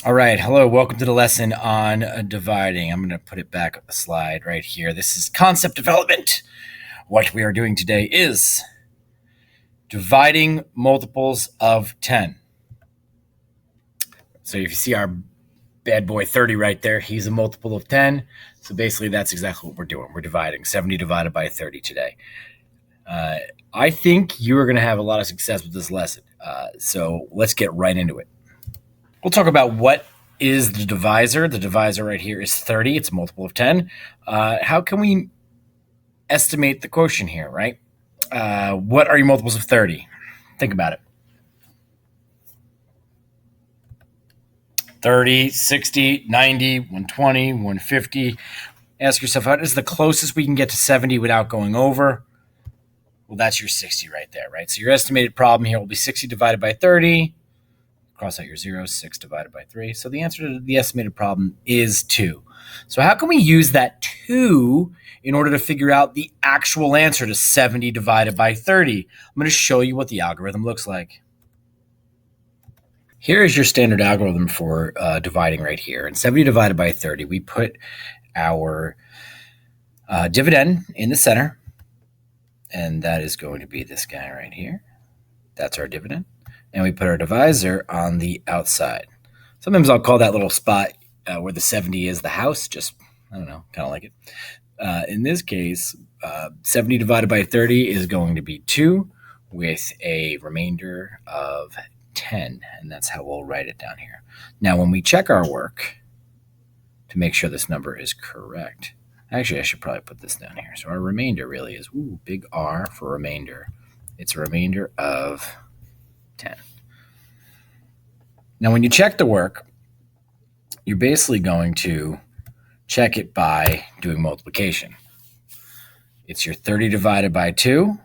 All right, hello, welcome to the lesson on dividing. I'm going to put it back a slide right here. This is concept development. What we are doing today is dividing multiples of 10. So if you see our bad boy 30 right there, he's a multiple of 10. So basically that's exactly what we're doing. We're dividing 70 divided by 30 today. I think you are going to have a lot of success with this lesson. So let's get right into it. We'll talk about what is the divisor. The divisor right here is 30. It's a multiple of 10. How can we estimate the quotient here, right? What are your multiples of 30? Think about it. 30, 60, 90, 120, 150. Ask yourself, what is the closest we can get to 70 without going over? Well, that's your 60 right there, right? So your estimated problem here will be 60 divided by 30. Cross out your zeros, 6 divided by 3. So the answer to the estimated problem is 2. So how can we use that 2 in order to figure out the actual answer to 70 divided by 30? I'm going to show you what the algorithm looks like. Here is your standard algorithm for dividing right here. And 70 divided by 30, we put our dividend in the center. And that is going to be this guy right here. That's our dividend. And we put our divisor on the outside. Sometimes I'll call that little spot where the 70 is the house. Just, I don't know, kind of like it. In this case, 70 divided by 30 is going to be 2 with a remainder of 10. And that's how we'll write it down here. Now, when we check our work to make sure this number is correct, actually, I should probably put this down here. So our remainder really is, big R for remainder. It's a remainder of 10. Now, when you check the work, you're basically going to check it by doing multiplication. It's your 30 divided by 2,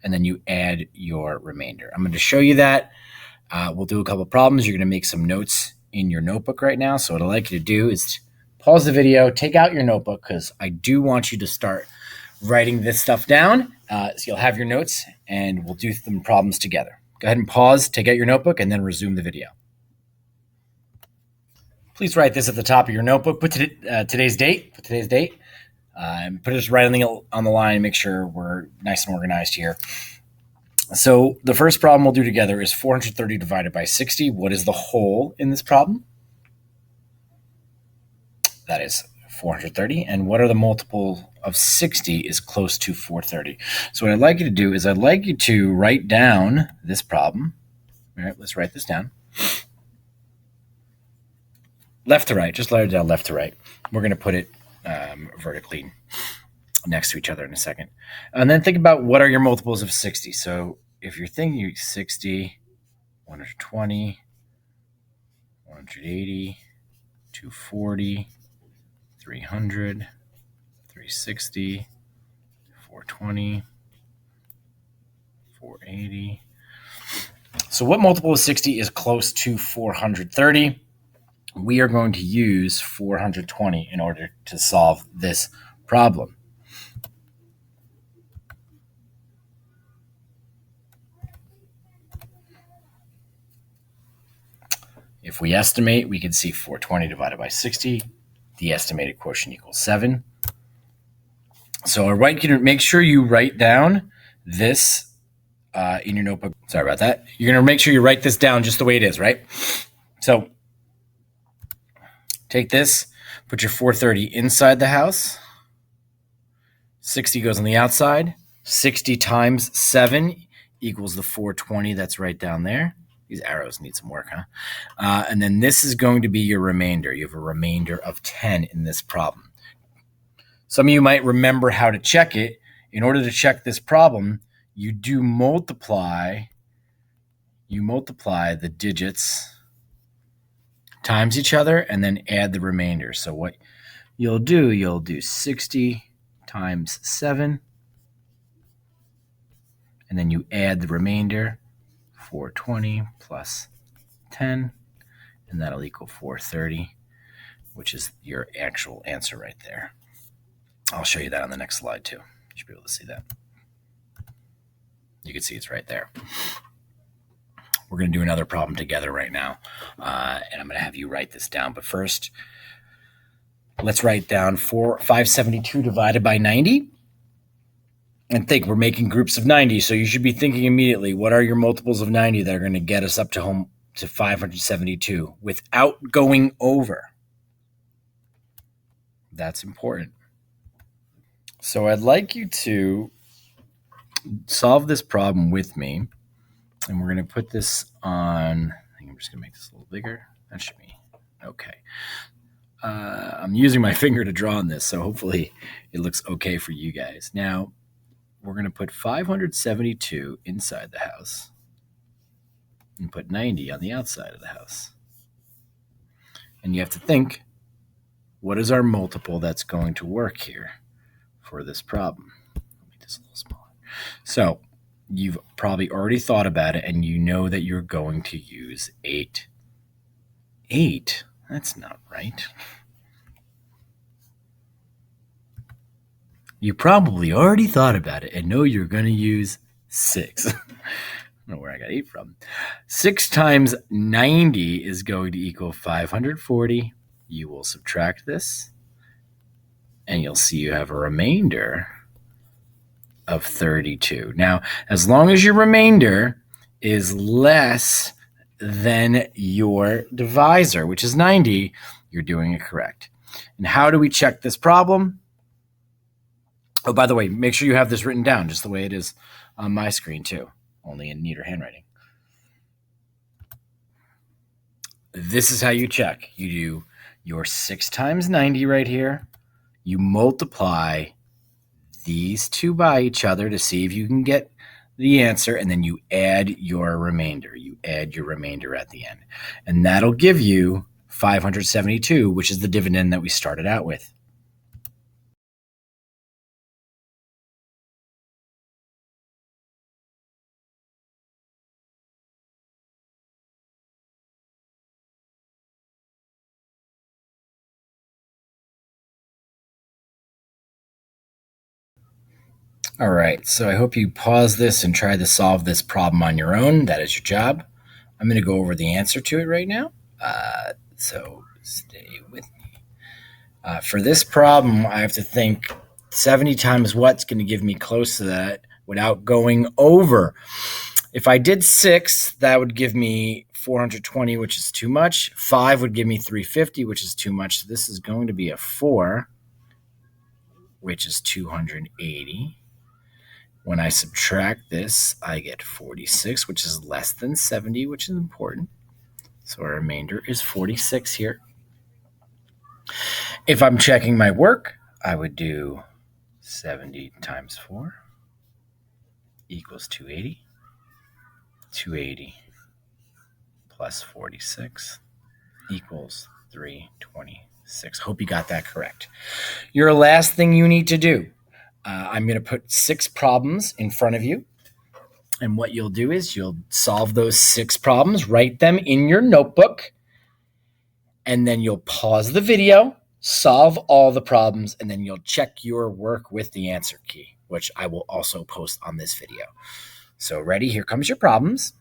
and then you add your remainder. I'm going to show you that. We'll do a couple of problems. You're going to make some notes in your notebook right now. So what I'd like you to do is pause the video, take out your notebook, because I do want you to start writing this stuff down. So you'll have your notes, and we'll do some problems together. Go ahead and pause, take out your notebook, and then resume the video. Please write this at the top of your notebook. Put today's date. And put it right on the line. Make sure we're nice and organized here. So the first problem we'll do together is 430 divided by 60. What is the whole in this problem? That is 430. And what are the multiple of 60 is close to 430? So what I'd like you to do is I'd like you to write down this problem. All right, let's write this down. Left to right, just write it down left to right. We're going to put it vertically next to each other in a second. And then think about what are your multiples of 60. So if you're thinking 60, 120, 180, 240, 300, 360, 420, 480. So what multiple of 60 is close to 430? We are going to use 420 in order to solve this problem. If we estimate, we can see 420 divided by 60. The estimated quotient equals 7. So make sure you write down this in your notebook. Sorry about that. You're going to make sure you write this down just the way it is, right? So take this, put your 430 inside the house. 60 goes on the outside. 60 times 7 equals the 420 that's right down there. These arrows need some work, huh? And then this is going to be your remainder. You have a remainder of 10 in this problem. Some of you might remember how to check it. In order to check this problem, you do multiply. You multiply the digits times each other and then add the remainder. So what you'll do 60 times 7, and then you add the remainder, 420 plus 10, and that'll equal 430, which is your actual answer right there. I'll show you that on the next slide too. You should be able to see that. You can see it's right there. we're going to do another problem together right now. And I'm going to have you write this down. But first, let's write down 572 divided by 90. And think, we're making groups of 90, so you should be thinking immediately, what are your multiples of 90 that are going to get us up to 572 without going over? That's important. So I'd like you to solve this problem with me, and we're going to put this on. I think I'm just going to make this a little bigger. That should be okay. I'm using my finger to draw on this, so hopefully it looks okay for you guys. Now, we're going to put 572 inside the house and put 90 on the outside of the house. And you have to think, what is our multiple that's going to work here for this problem? Let me make this a little smaller. So you've probably already thought about it, and you know that you're going to use 8. 8? That's not right. You probably already thought about it and know you're going to use 6. I don't know where I got 8 from. 6 times 90 is going to equal 540. You will subtract this, and you'll see you have a remainder of 32. Now, as long as your remainder is less than your divisor, which is 90, you're doing it correct. And how do we check this problem? Oh, by the way, make sure you have this written down just the way it is on my screen too, only in neater handwriting. This is how you check. You do your 6 times 90 right here. You multiply these two by each other to see if you can get the answer, and then you add your remainder. You add your remainder at the end. And that'll give you 572, which is the dividend that we started out with. All right, so I hope you pause this and try to solve this problem on your own. That is your job. I'm going to go over the answer to it right now. So stay with me. For this problem, I have to think 70 times what's going to give me close to that without going over. If I did 6, that would give me 420, which is too much. 5 would give me 350, which is too much. So this is going to be a 4, which is 280. When I subtract this, I get 46, which is less than 70, which is important. So our remainder is 46 here. If I'm checking my work, I would do 70 times 4 equals 280. 280 plus 46 equals 326. Hope you got that correct. Your last thing you need to do, I'm going to put 6 problems in front of you. And what you'll do is you'll solve those 6 problems, write them in your notebook, and then you'll pause the video, solve all the problems, and then you'll check your work with the answer key, which I will also post on this video. So ready? Here comes your problems.